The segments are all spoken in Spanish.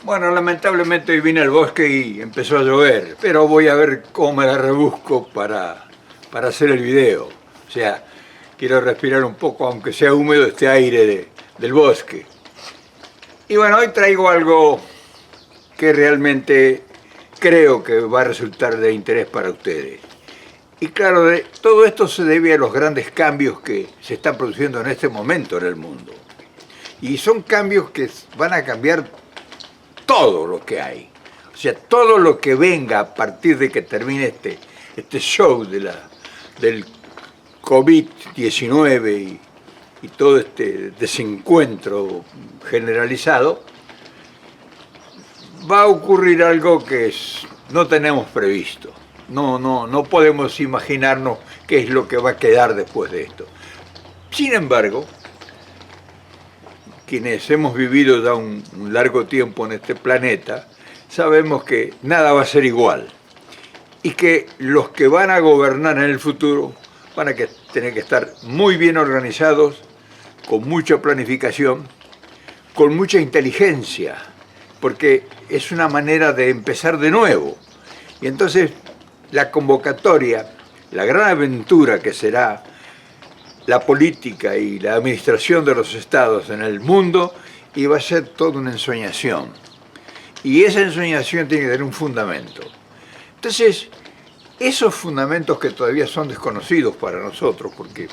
Bueno, lamentablemente hoy vine al bosque y empezó a llover, pero voy a ver cómo me la rebusco para hacer el video. O sea, quiero respirar un poco, aunque sea húmedo, este aire del bosque. Y bueno, hoy traigo algo que realmente creo que va a resultar de interés para ustedes. Y claro, todo esto se debe a los grandes cambios que se están produciendo en este momento en el mundo. Y son cambios que van a cambiar todo lo que hay. O sea, todo lo que venga a partir de que termine este show del COVID-19 y todo este desencuentro generalizado, va a ocurrir algo que no tenemos previsto. No podemos imaginarnos qué es lo que va a quedar después de esto. Sin embargo, quienes hemos vivido ya un largo tiempo en este planeta, sabemos que nada va a ser igual y que los que van a gobernar en el futuro van a tener que estar muy bien organizados, con mucha planificación, con mucha inteligencia, porque es una manera de empezar de nuevo. Y entonces la convocatoria, la gran aventura que será la política y la administración de los estados en el mundo, y va a ser toda una ensoñación. Y esa ensoñación tiene que tener un fundamento. Entonces, esos fundamentos que todavía son desconocidos para nosotros, porque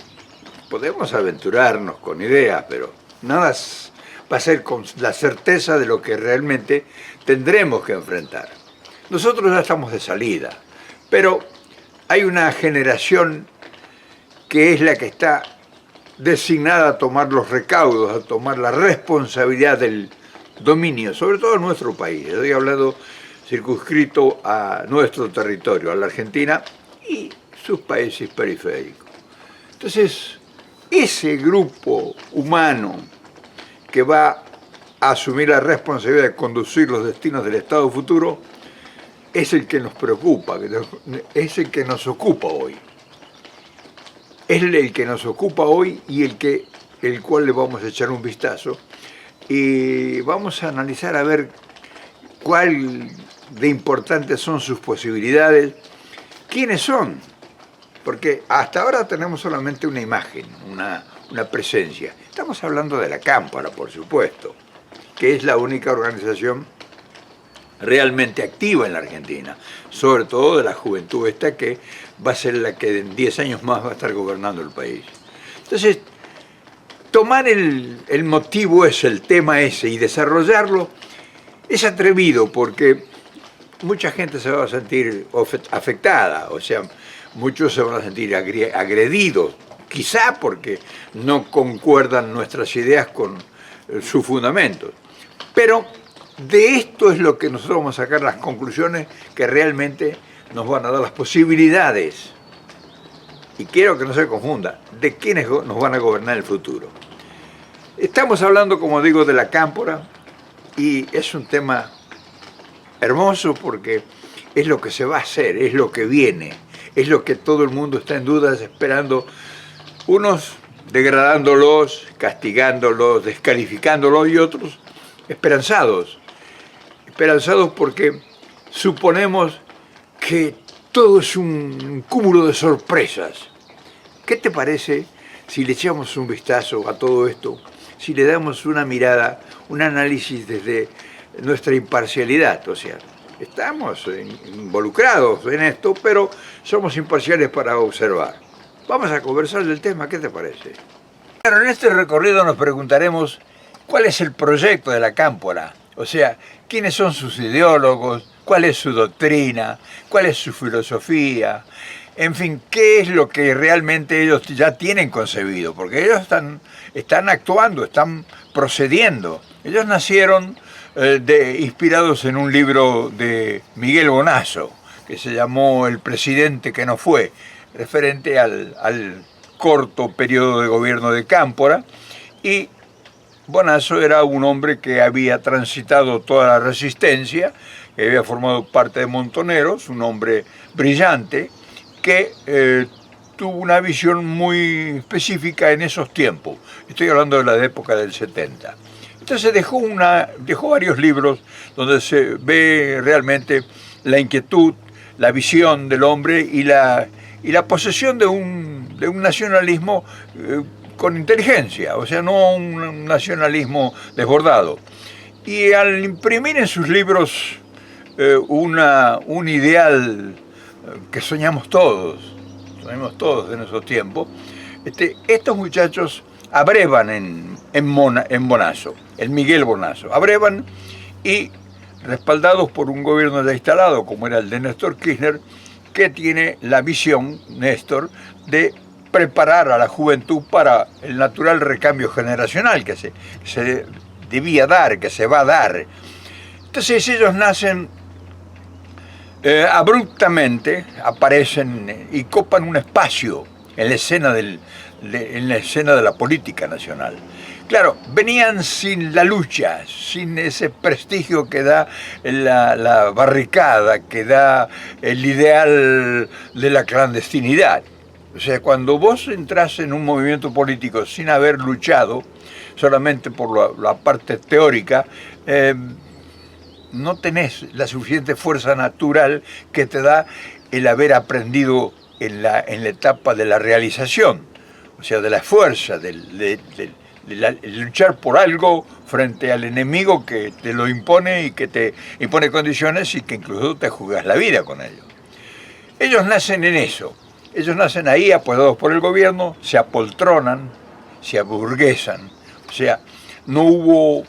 podemos aventurarnos con ideas, pero nada va a ser con la certeza de lo que realmente tendremos que enfrentar. Nosotros ya estamos de salida, pero hay una generación que es la que está designada a tomar los recaudos, a tomar la responsabilidad del dominio, sobre todo en nuestro país. Estoy hablando circunscrito a nuestro territorio, a la Argentina y sus países periféricos. Entonces, ese grupo humano que va a asumir la responsabilidad de conducir los destinos del Estado futuro es el que nos preocupa, es el que nos ocupa hoy. Es el que nos ocupa hoy y el cual le vamos a echar un vistazo y vamos a analizar a ver cuál de importantes son sus posibilidades, quiénes son, porque hasta ahora tenemos solamente una imagen, una presencia. Estamos hablando de la Cámpora, por supuesto, que es la única organización realmente activa en la Argentina, sobre todo de la juventud esta que va a ser la que en 10 años más va a estar gobernando el país. Entonces, tomar el motivo ese, el tema ese, y desarrollarlo es atrevido porque mucha gente se va a sentir afectada, o sea, muchos se van a sentir agredidos, quizá porque no concuerdan nuestras ideas con sus fundamentos. Pero de esto es lo que nosotros vamos a sacar las conclusiones que realmente nos van a dar las posibilidades, y quiero que no se confunda, de quiénes nos van a gobernar en el futuro. Estamos hablando, como digo, de la Cámpora, y es un tema hermoso porque es lo que se va a hacer, es lo que viene, es lo que todo el mundo está en dudas esperando, unos degradándolos, castigándolos, descalificándolos, y otros esperanzados porque suponemos que todo es un cúmulo de sorpresas. ¿Qué te parece si le echamos un vistazo a todo esto, si le damos una mirada, un análisis desde nuestra imparcialidad? O sea, estamos involucrados en esto, pero somos imparciales para observar. Vamos a conversar del tema, ¿qué te parece? Claro, en este recorrido nos preguntaremos cuál es el proyecto de la Cámpora, o sea, quiénes son sus ideólogos, cuál es su doctrina, cuál es su filosofía, en fin, qué es lo que realmente ellos ya tienen concebido, porque ellos están actuando, están procediendo. Ellos nacieron inspirados en un libro de Miguel Bonazo, que se llamó El presidente que no fue, referente al corto periodo de gobierno de Cámpora, y Bonazo era un hombre que había transitado toda la resistencia, que había formado parte de Montoneros, un hombre brillante, que tuvo una visión muy específica en esos tiempos. Estoy hablando de la época del 70. Entonces dejó varios libros donde se ve realmente la inquietud, la visión del hombre y la posesión de un nacionalismo con inteligencia, o sea, no un nacionalismo desbordado. Y al imprimir en sus libros un ideal que soñamos todos en esos tiempos, estos muchachos abrevan en Bonazo, en Miguel Bonazo, abrevan y respaldados por un gobierno ya instalado como era el de Néstor Kirchner, que tiene la visión, Néstor, de preparar a la juventud para el natural recambio generacional que se debía dar, que se va a dar. Entonces ellos nacen abruptamente, aparecen y copan un espacio en la escena de la política nacional. Claro, venían sin la lucha, sin ese prestigio que da la barricada, que da el ideal de la clandestinidad. O sea, cuando vos entras en un movimiento político sin haber luchado, solamente por la parte teórica, no tenés la suficiente fuerza natural que te da el haber aprendido en la etapa de la realización, o sea, de la fuerza, de luchar por algo frente al enemigo que te lo impone y que te impone condiciones y que incluso te jugas la vida con ellos. Ellos nacen en eso, ellos nacen ahí apoyados por el gobierno, se apoltronan, se aburguesan, o sea, no hubo,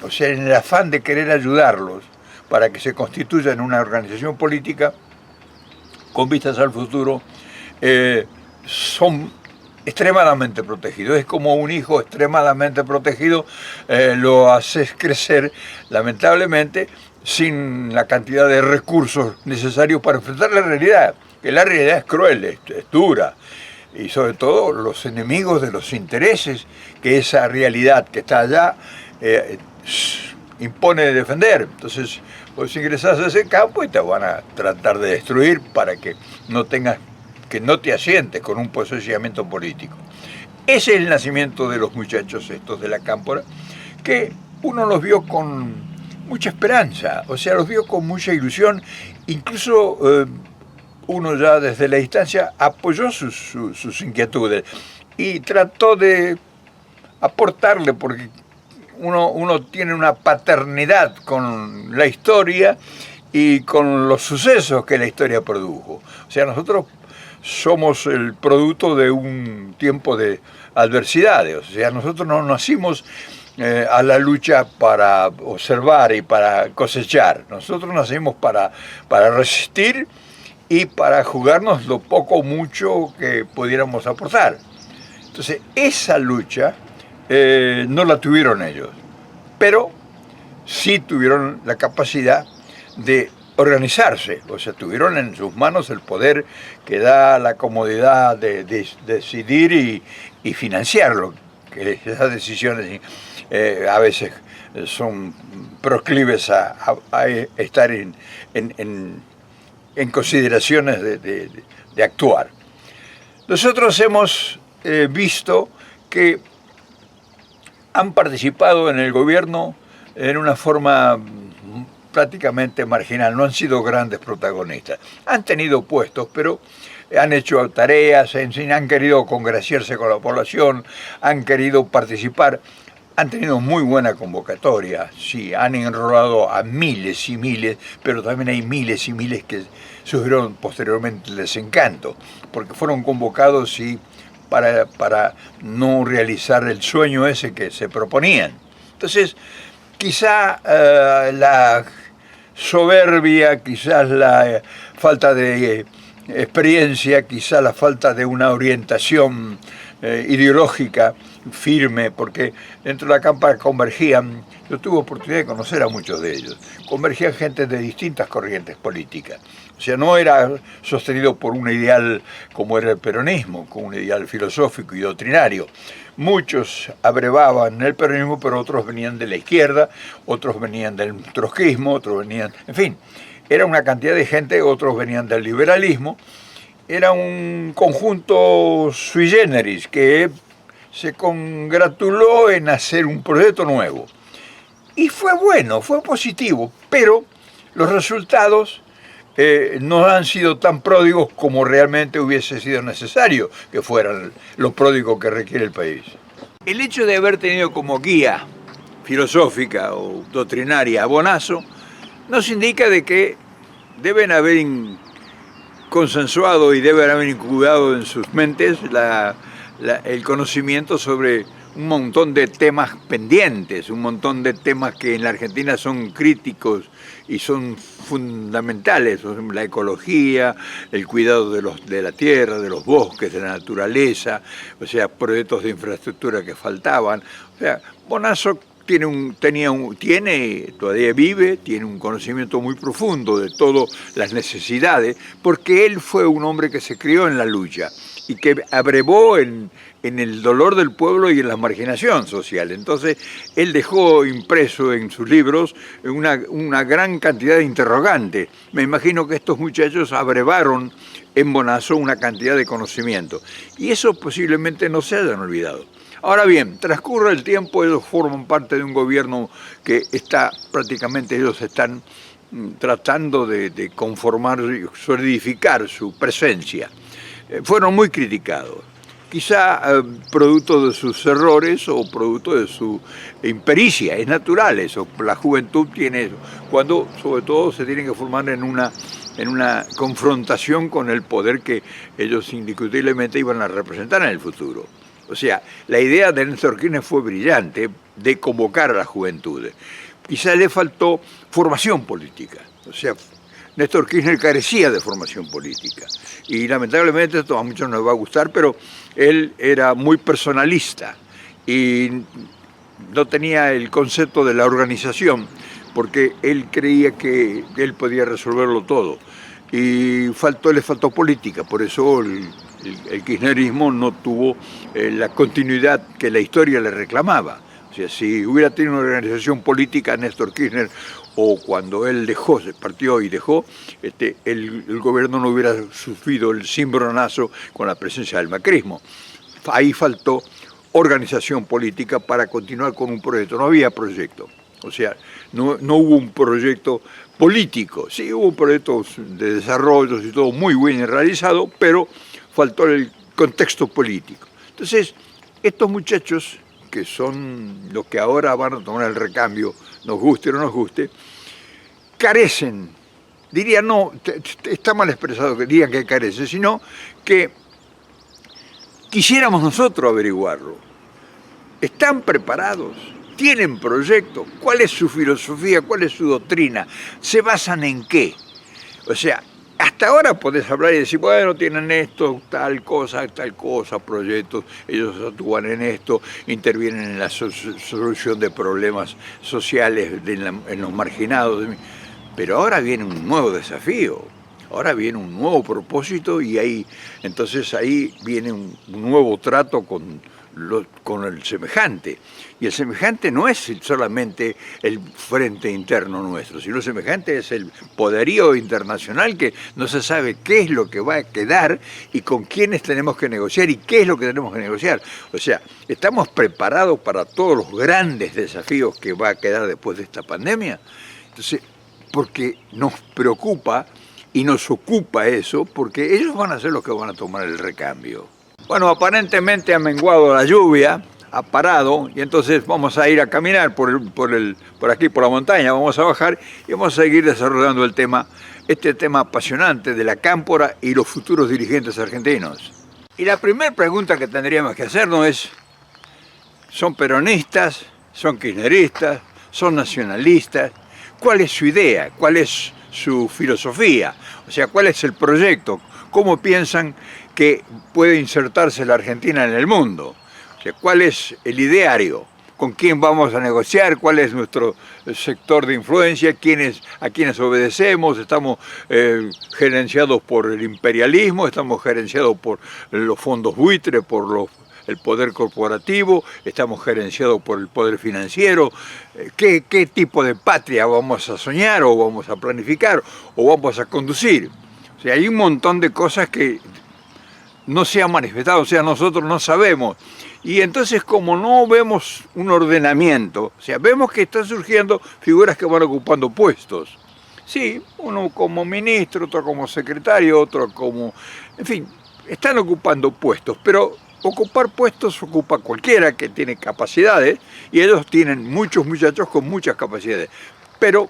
o sea, en el afán de querer ayudarlos para que se constituyan una organización política con vistas al futuro, son extremadamente protegido. Es como un hijo extremadamente protegido, lo haces crecer, lamentablemente, sin la cantidad de recursos necesarios para enfrentar la realidad, que la realidad es cruel, es dura, y sobre todo los enemigos de los intereses que esa realidad que está allá impone de defender. Entonces, vos ingresás a ese campo y te van a tratar de destruir para que no te asientes con un posicionamiento político. Ese es el nacimiento de los muchachos estos de la Cámpora, que uno los vio con mucha esperanza, o sea, los vio con mucha ilusión, incluso uno ya desde la distancia apoyó sus inquietudes y trató de aportarle, porque uno tiene una paternidad con la historia y con los sucesos que la historia produjo. O sea, nosotros somos el producto de un tiempo de adversidades, o sea, nosotros no nacimos a la lucha para observar y para cosechar, nosotros nacimos para resistir y para jugarnos lo poco o mucho que pudiéramos aportar. Entonces, esa lucha no la tuvieron ellos, pero sí tuvieron la capacidad de organizarse, o sea, tuvieron en sus manos el poder que da la comodidad de decidir y financiarlo, que esas decisiones a veces son proclives a estar en consideraciones de actuar. Nosotros hemos visto que han participado en el gobierno en una forma prácticamente marginal, no han sido grandes protagonistas. Han tenido puestos, pero han hecho tareas, han querido congraciarse con la población, han querido participar, han tenido muy buena convocatoria, sí, han enrolado a miles y miles, pero también hay miles y miles que sufrieron posteriormente el desencanto, porque fueron convocados y para no realizar el sueño ese que se proponían. Entonces, quizá la soberbia, quizás la falta de experiencia, quizá la falta de una orientación ideológica firme, porque dentro de la Cámpora convergían, yo tuve oportunidad de conocer a muchos de ellos, convergían gente de distintas corrientes políticas. O sea, no era sostenido por un ideal como era el peronismo, como un ideal filosófico y doctrinario. Muchos abrevaban el peronismo, pero otros venían de la izquierda, otros venían del trotskismo, otros venían... En fin, era una cantidad de gente, otros venían del liberalismo. Era un conjunto sui generis que se congratuló en hacer un proyecto nuevo. Y fue bueno, fue positivo, pero los resultados no han sido tan pródigos como realmente hubiese sido necesario que fueran los pródigos que requiere el país. El hecho de haber tenido como guía filosófica o doctrinaria a Bonazo nos indica de que deben haber consensuado y deben haber incubado en sus mentes el conocimiento sobre un montón de temas pendientes, un montón de temas que en la Argentina son críticos y son fundamentales, la ecología, el cuidado de la tierra, de los bosques, de la naturaleza, o sea, proyectos de infraestructura que faltaban. O sea, Bonazo todavía vive, tiene un conocimiento muy profundo de todas las necesidades, porque él fue un hombre que se crió en la lucha y que abrevó en el dolor del pueblo y en la marginación social. Entonces, él dejó impreso en sus libros una gran cantidad de interrogantes. Me imagino que estos muchachos abrevaron en Bonazo una cantidad de conocimiento, y eso posiblemente no se hayan olvidado. Ahora bien, transcurre el tiempo, ellos forman parte de un gobierno que ellos están tratando de conformar y solidificar su presencia. Fueron muy criticados, quizá producto de sus errores o producto de su impericia. Es natural eso, la juventud tiene eso, cuando sobre todo se tienen que formar en una confrontación con el poder que ellos indiscutiblemente iban a representar en el futuro. O sea, la idea de Néstor Kirchner fue brillante, de convocar a la juventud. Quizá le faltó formación política. O sea, Néstor Kirchner carecía de formación política. Y lamentablemente esto a muchos no les va a gustar, pero él era muy personalista y no tenía el concepto de la organización, porque él creía que él podía resolverlo todo. Y le faltó política, por eso el kirchnerismo no tuvo la continuidad que la historia le reclamaba. O sea, si hubiera tenido una organización política Néstor Kirchner, o cuando él se partió y dejó, el gobierno no hubiera sufrido el cimbronazo con la presencia del macrismo. Ahí faltó organización política para continuar con un proyecto, no había proyecto. O sea, no hubo un proyecto político, sí hubo proyectos de desarrollo y todo muy bien realizado, pero faltó el contexto político. Entonces, estos muchachos, que son los que ahora van a tomar el recambio, nos guste o no nos guste, carecen, diría no, está mal expresado que digan que carecen, sino que quisiéramos nosotros averiguarlo. ¿Están preparados? ¿Tienen proyectos? ¿Cuál es su filosofía? ¿Cuál es su doctrina? ¿Se basan en qué? O sea, hasta ahora podés hablar y decir, bueno, tienen esto, tal cosa, proyectos, ellos actúan en esto, intervienen en la solución de problemas sociales en los marginados. Pero ahora viene un nuevo desafío, ahora viene un nuevo propósito y entonces ahí viene un nuevo trato con el semejante. Y el semejante no es solamente el frente interno nuestro, sino el semejante es el poderío internacional, que no se sabe qué es lo que va a quedar y con quiénes tenemos que negociar y qué es lo que tenemos que negociar. O sea, estamos preparados para todos los grandes desafíos que va a quedar después de esta pandemia. Entonces, porque nos preocupa y nos ocupa eso, porque ellos van a ser los que van a tomar el recambio. Bueno, aparentemente ha menguado la lluvia, ha parado, y entonces vamos a ir a caminar por aquí, por la montaña, vamos a bajar y vamos a seguir desarrollando este tema apasionante de la cámpora y los futuros dirigentes argentinos. Y la primera pregunta que tendríamos que hacernos es, ¿son peronistas? ¿Son kirchneristas? ¿Son nacionalistas? ¿Cuál es su idea? ¿Cuál es su filosofía? O sea, ¿cuál es el proyecto? ¿Cómo piensan que puede insertarse la Argentina en el mundo? O sea, ¿cuál es el ideario? ¿Con quién vamos a negociar? ¿Cuál es nuestro sector de influencia? ¿A quiénes obedecemos? ¿Estamos gerenciados por el imperialismo? ¿Estamos gerenciados por los fondos buitres, por el poder corporativo? ¿Estamos gerenciados por el poder financiero? ¿Qué tipo de patria vamos a soñar o vamos a planificar o vamos a conducir? O sea, hay un montón de cosas que no se ha manifestado, o sea, nosotros no sabemos. Y entonces, como no vemos un ordenamiento, o sea, vemos que están surgiendo figuras que van ocupando puestos. Sí, uno como ministro, otro como secretario, otro como... En fin, están ocupando puestos, pero ocupar puestos ocupa cualquiera que tiene capacidades, y ellos tienen muchos muchachos con muchas capacidades. Pero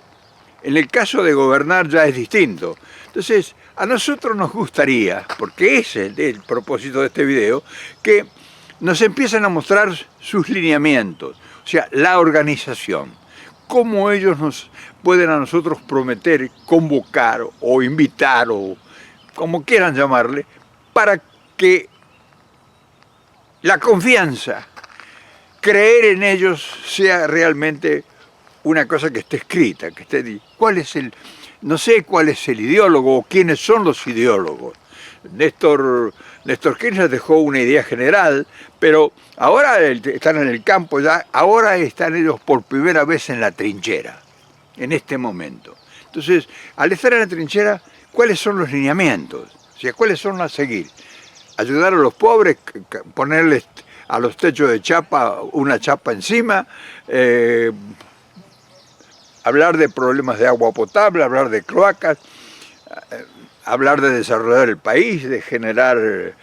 en el caso de gobernar ya es distinto. Entonces, a nosotros nos gustaría, porque ese es el propósito de este video, que nos empiecen a mostrar sus lineamientos, o sea, la organización, cómo ellos nos pueden a nosotros prometer, convocar o invitar o como quieran llamarle, para que la confianza, creer en ellos sea realmente una cosa que esté escrita, que esté... No sé cuál es el ideólogo o quiénes son los ideólogos. Néstor Kirchner dejó una idea general, pero ahora están en el campo ya, ahora están ellos por primera vez en la trinchera, en este momento. Entonces, al estar en la trinchera, ¿cuáles son los lineamientos? O sea, ¿cuáles son a seguir? Ayudar a los pobres, ponerles a los techos de chapa una chapa encima, hablar de problemas de agua potable, hablar de cloacas, hablar de desarrollar el país, de generar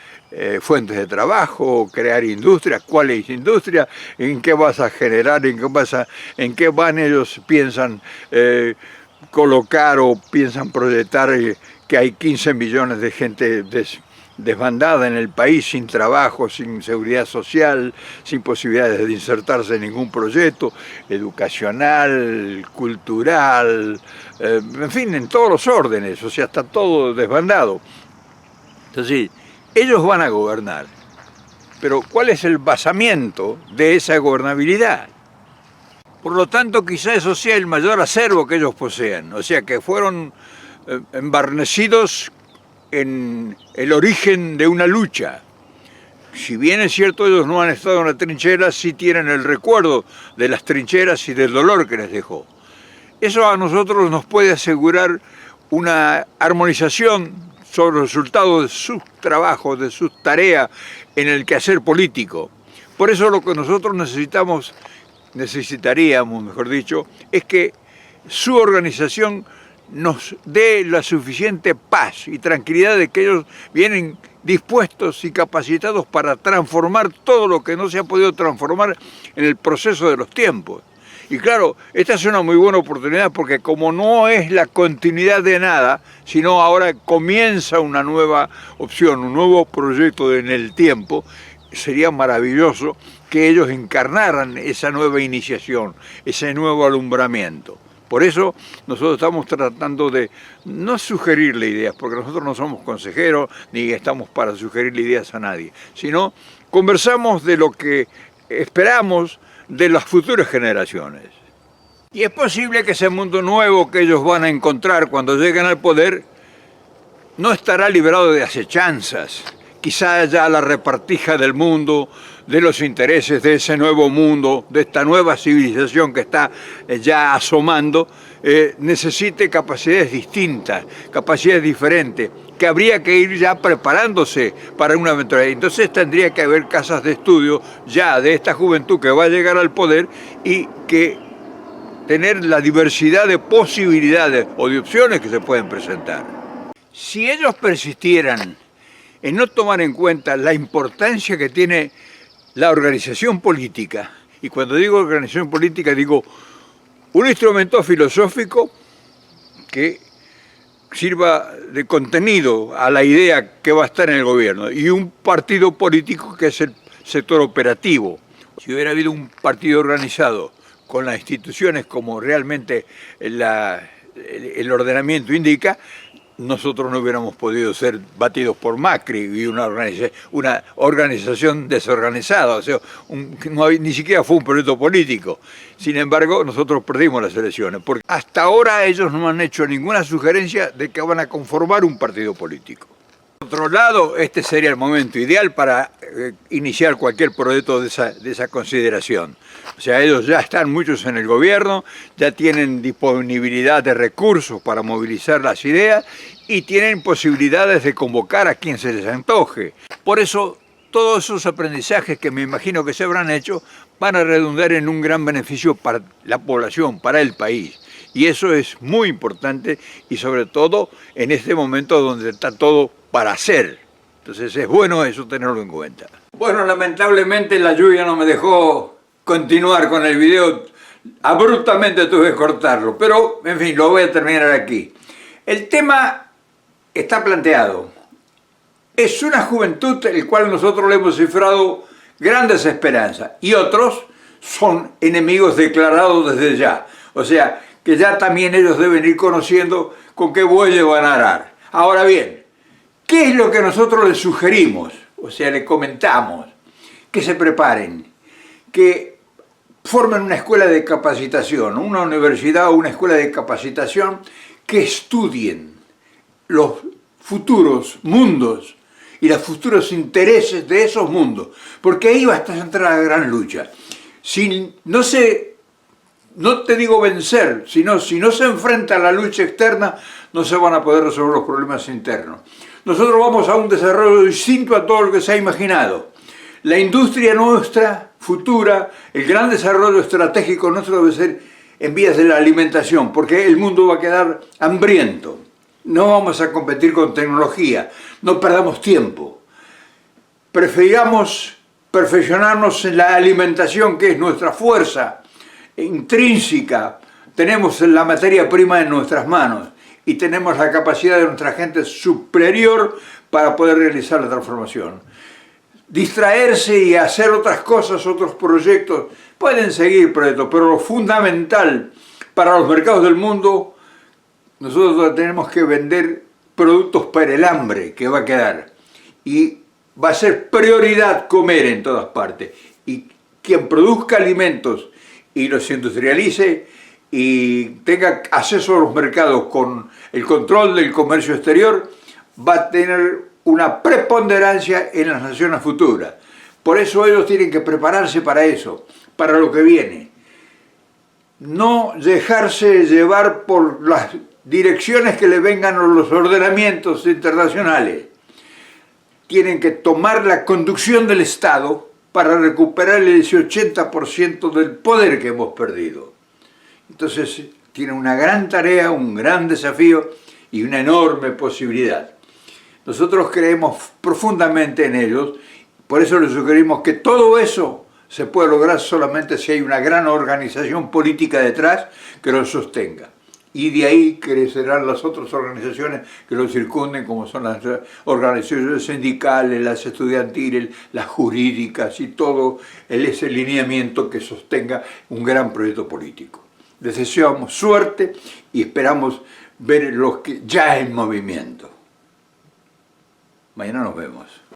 fuentes de trabajo, crear industrias, cuáles industrias, en qué vas a generar, en qué van ellos piensan colocar o piensan proyectar que hay 15 millones de gente desbandada en el país, sin trabajo, sin seguridad social, sin posibilidades de insertarse en ningún proyecto educacional, cultural, en fin, en todos los órdenes, o sea, está todo desbandado. Entonces, ellos van a gobernar, pero ¿cuál es el basamiento de esa gobernabilidad? Por lo tanto, quizá eso sea el mayor acervo que ellos poseen, o sea, que fueron embarnecidos en el origen de una lucha. Si bien es cierto, ellos no han estado en la trinchera, sí tienen el recuerdo de las trincheras y del dolor que les dejó. Eso a nosotros nos puede asegurar una armonización sobre los resultados de sus trabajos, de sus tareas en el quehacer político. Por eso lo que nosotros necesitaríamos, mejor dicho, es que su organización nos dé la suficiente paz y tranquilidad de que ellos vienen dispuestos y capacitados para transformar todo lo que no se ha podido transformar en el proceso de los tiempos. Y claro, esta es una muy buena oportunidad porque como no es la continuidad de nada, sino ahora comienza una nueva opción, un nuevo proyecto en el tiempo, sería maravilloso que ellos encarnaran esa nueva iniciación, ese nuevo alumbramiento. Por eso nosotros estamos tratando de no sugerirle ideas, porque nosotros no somos consejeros ni estamos para sugerirle ideas a nadie, sino conversamos de lo que esperamos de las futuras generaciones. Y es posible que ese mundo nuevo que ellos van a encontrar cuando lleguen al poder no estará librado de acechanzas, quizá ya la repartija del mundo, de los intereses de ese nuevo mundo, de esta nueva civilización que está ya asomando, necesite capacidades distintas, capacidades diferentes, que habría que ir ya preparándose para una eventualidad. Entonces tendría que haber casas de estudio ya de esta juventud que va a llegar al poder y que tener la diversidad de posibilidades o de opciones que se pueden presentar. Si ellos persistieran en no tomar en cuenta la importancia que tiene la organización política, y cuando digo organización política digo un instrumento filosófico que sirva de contenido a la idea que va a estar en el gobierno, y un partido político que es el sector operativo. Si hubiera habido un partido organizado con las instituciones como realmente el ordenamiento indica, nosotros no hubiéramos podido ser batidos por Macri y una organización desorganizada, o sea, ni siquiera fue un proyecto político. Sin embargo, nosotros perdimos las elecciones, porque hasta ahora ellos no han hecho ninguna sugerencia de que van a conformar un partido político. Por otro lado, este sería el momento ideal para iniciar cualquier proyecto de esa consideración. O sea, ellos ya están muchos en el gobierno, ya tienen disponibilidad de recursos para movilizar las ideas y tienen posibilidades de convocar a quien se les antoje. Por eso, todos esos aprendizajes que me imagino que se habrán hecho van a redundar en un gran beneficio para la población, para el país. Y eso es muy importante y sobre todo en este momento donde está todo para hacer. Entonces es bueno eso tenerlo en cuenta. Bueno, lamentablemente la lluvia no me dejó continuar con el video. Abruptamente tuve que cortarlo, pero en fin, lo voy a terminar aquí. El tema está planteado. Es una juventud el cual nosotros le hemos cifrado grandes esperanzas y otros son enemigos declarados desde ya. O sea, que ya también ellos deben ir conociendo con qué bueyes van a arar. Ahora bien, ¿qué es lo que nosotros les sugerimos? O sea, les comentamos que se preparen, que formen una escuela de capacitación, una universidad o una escuela de capacitación, que estudien los futuros mundos y los futuros intereses de esos mundos, porque ahí va a estar la gran lucha. Si no te digo vencer, sino si no se enfrenta a la lucha externa, no se van a poder resolver los problemas internos. Nosotros vamos a un desarrollo distinto a todo lo que se ha imaginado. La industria nuestra, futura, el gran desarrollo estratégico nuestro debe ser en vías de la alimentación, porque el mundo va a quedar hambriento. No vamos a competir con tecnología, no perdamos tiempo. Preferamos perfeccionarnos en la alimentación, que es nuestra fuerza intrínseca. Tenemos la materia prima en nuestras manos y tenemos la capacidad de nuestra gente superior para poder realizar la transformación. Distraerse y hacer otras cosas, otros proyectos, pueden seguir proyectos, pero lo fundamental para los mercados del mundo, nosotros tenemos que vender productos para el hambre que va a quedar. Y va a ser prioridad comer en todas partes. Y quien produzca alimentos y los industrialice y tenga acceso a los mercados con el control del comercio exterior, va a tener una preponderancia en las naciones futuras. Por eso ellos tienen que prepararse para eso, para lo que viene. No dejarse llevar por las direcciones que le vengan los ordenamientos internacionales. Tienen que tomar la conducción del Estado para recuperar ese 80% del poder que hemos perdido. Entonces, tiene una gran tarea, un gran desafío y una enorme posibilidad. Nosotros creemos profundamente en ellos, por eso les sugerimos que todo eso se puede lograr solamente si hay una gran organización política detrás que lo sostenga. Y de ahí crecerán las otras organizaciones que lo circunden, como son las organizaciones sindicales, las estudiantiles, las jurídicas y todo ese lineamiento que sostenga un gran proyecto político. Les deseamos suerte y esperamos ver los que ya en movimiento. Mañana nos vemos.